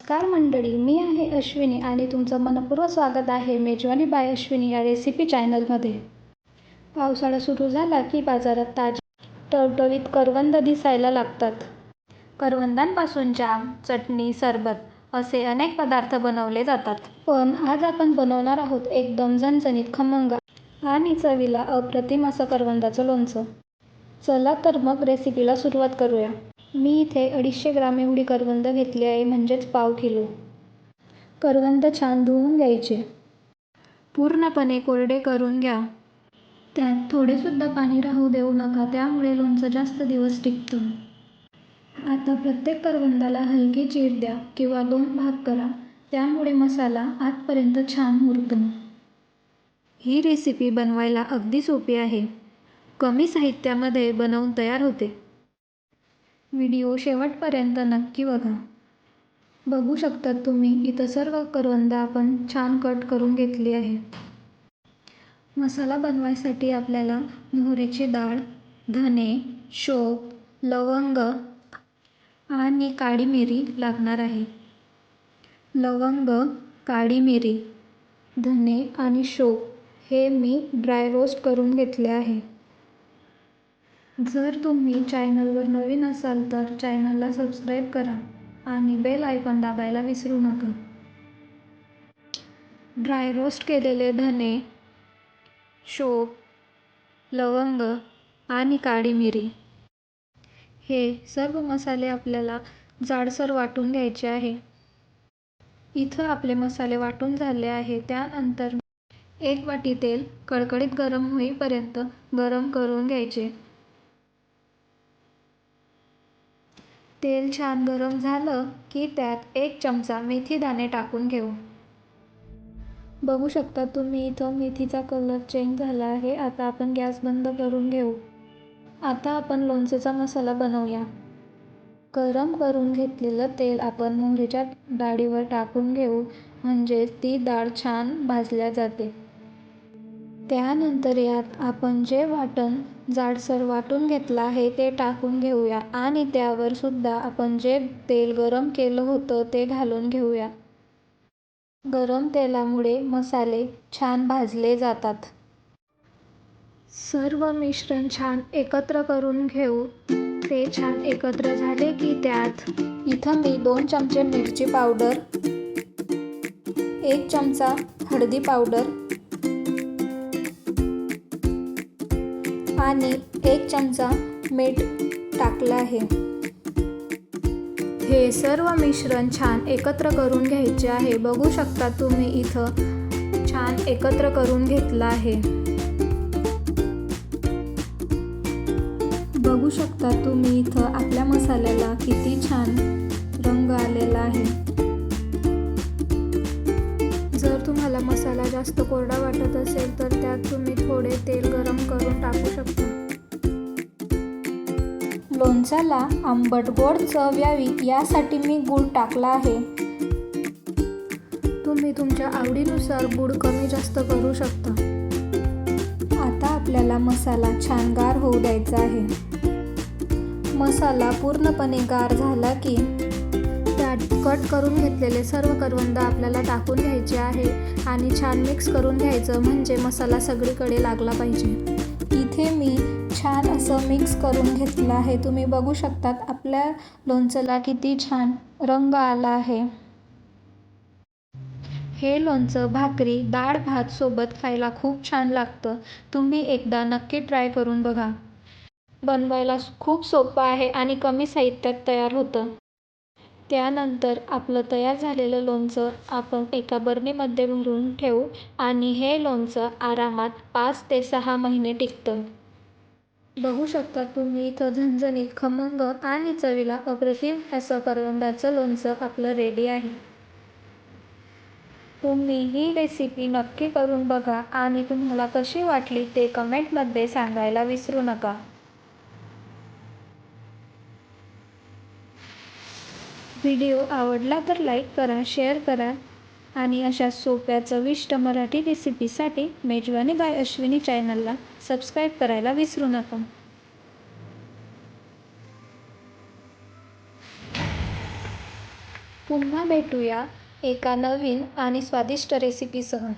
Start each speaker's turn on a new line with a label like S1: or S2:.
S1: नमस्कार मंडळी, मी आहे अश्विनी आणि तुमचं मनपूर्वक स्वागत आहे मेजवानी बाय अश्विनी या रेसिपी चॅनलमध्ये. पावसाळा सुरू झाला की बाजारात ताजी टवटवीत करवंद दिसायला लागतात. करवंदांपासून जाम, चटणी, सरबत असे अनेक पदार्थ बनवले जातात. पण आज आपण बनवणार आहोत एकदम झणझणीत, खमंग आणि चवीला अप्रतिम असं करवंदाचं लोणचं. चला तर मग रेसिपीला सुरुवात करूया. मी इथे 250 ग्राम एवढी करवंद घेतली आहे, म्हणजेच पाव किलो. करवंद छान धुवून घ्यायचे. पूर्णपणे कोरडे करून घ्या. त्यात थोडेसुद्धा पाणी राहू देऊ नका, त्यामुळे लोणचं जास्त दिवस टिकतं. आता प्रत्येक करवंदाला हलकी चीर द्या किंवा 2 भाग करा, त्यामुळे मसाला आतपर्यंत छान मुरतो. ही रेसिपी बनवायला अगदी सोपी आहे. कमी साहित्यामध्ये बनवून तयार होते. व्हिडिओ शेवटपर्यंत नक्की बघा. बघू शकता तुम्ही इथं सर्व करवंद आपण छान कट करून घेतली आहे. मसाला बनवायसाठी आपल्याला मोहरीची डाळ, धने, शोप, लवंग आणि काळी मिरी लागणार आहे. लवंग, काळी मिरी, धने आणि शोप हे मी ड्राय रोस्ट करून घेतले आहे. जर तुम्ही चॅनलवर नवीन असाल तर चॅनलला सबस्क्राईब करा आणि बेल आयकॉन दाबायला विसरू नका. ड्राय रोस्ट केलेले धने, शोप, लवंग आणि काळी मिरी हे सर्व मसाले आपल्याला जाडसर वाटून घ्यायचे आहे. इथं आपले मसाले वाटून झाले आहे. त्यानंतर 1 वाटी तेल कडकडीत गरम होईपर्यंत गरम करून घ्यायचे. तेल छान गरम झालं की त्यात 1 चमचा मेथी दाणे टाकून घेऊ. बघू शकता तुम्ही इथं मेथीचा कलर चेंज झाला आहे. आता आपण गॅस बंद करून घेऊ. आता आपण लोणचेचा मसाला बनवूया. गरम करून घेतलेलं तेल आपण मोहरीच्या डाळीवर टाकून घेऊ, म्हणजे ती डाळ छान भाजल्या जाते. त्यानंतर यात आपण जे वाटण जाडसर वाटून घेतलं आहे ते टाकून घेऊया आणि त्यावर सुद्धा आपण जे तेल गरम केलं होतं ते घालून घेऊया. गरम तेलामुळे मसाले छान भाजले जातात. सर्व मिश्रण छान एकत्र करून घेऊ. ते छान एकत्र झाले की त्यात इथं मी 2 चमचे मिरची पावडर, 1 चमचा हळदी पावडर आणि 1 चमचा मीठ टाकलं आहे. हे सर्व मिश्रण छान एकत्र करून घ्यायचे आहे. बघू शकता तुम्ही इथं छान एकत्र करून घेतलं आहे. बघू शकता तुम्ही इथं आपल्या मसाल्याला किती छान रंग आलेला आहे. जर तुम्हाला मसाला जास्त कोरडा वाटत असेल तर त्यात तुम्ही थोडे तेल गरम करून टाकू शकता. लोणच्याला आंबट गोड चव यावी यासाठी मी गूळ टाकला आहे. तुम्ही तुमच्या आवडीनुसार गूळ कमी जास्त करू शकता. आता आपल्याला मसाला छान गार होऊ द्यायचा आहे. मसाला पूर्णपणे गार झाला की त्यात कट करून घेतलेले सर्व करवंद आपल्याला टाकून घ्यायचे आहे आणि छान मिक्स करून घ्यायचं, म्हणजे मसाला सगळीकडे लागला पाहिजे. इथे मी छान असं मिक्स करून घेतलं आहे. तुम्ही बघू शकतात आपल्या लोणच्याला किती छान रंग आला आहे. हे लोणचं भाकरी, डाळ भात सोबत खायला खूप छान लागतं. तुम्ही एकदा नक्की ट्राय करून बघा. बनवायला खूप सोपं आहे आणि कमी साहित्यात तयार होतं. त्यानंतर आपलं तयार झालेलं लोणचं आपण एका बरणीमध्ये भरून ठेवू आणि हे लोणचं आरामात 5 ते 6 महिने टिकतं. बघू शकता तुम्ही इथं झणझणीत, खमंग आणि चवीला अप्रतिम असं करवंदाचं लोणचं आपलं रेडी आहे. तुम्ही ही रेसिपी नक्की करून बघा आणि तुम्हाला कशी वाटली ते कमेंटमध्ये सांगायला विसरू नका. व्हिडिओ आवडला तर लाईक करा, शेअर करा आणि अशा सोप्या चविष्ट मराठी रेसिपीसाठी मेजवानी बाय अश्विनी चॅनलला सबस्क्राईब करायला विसरू नका. पुन्हा भेटूया एका नवीन आणि स्वादिष्ट रेसिपीसह.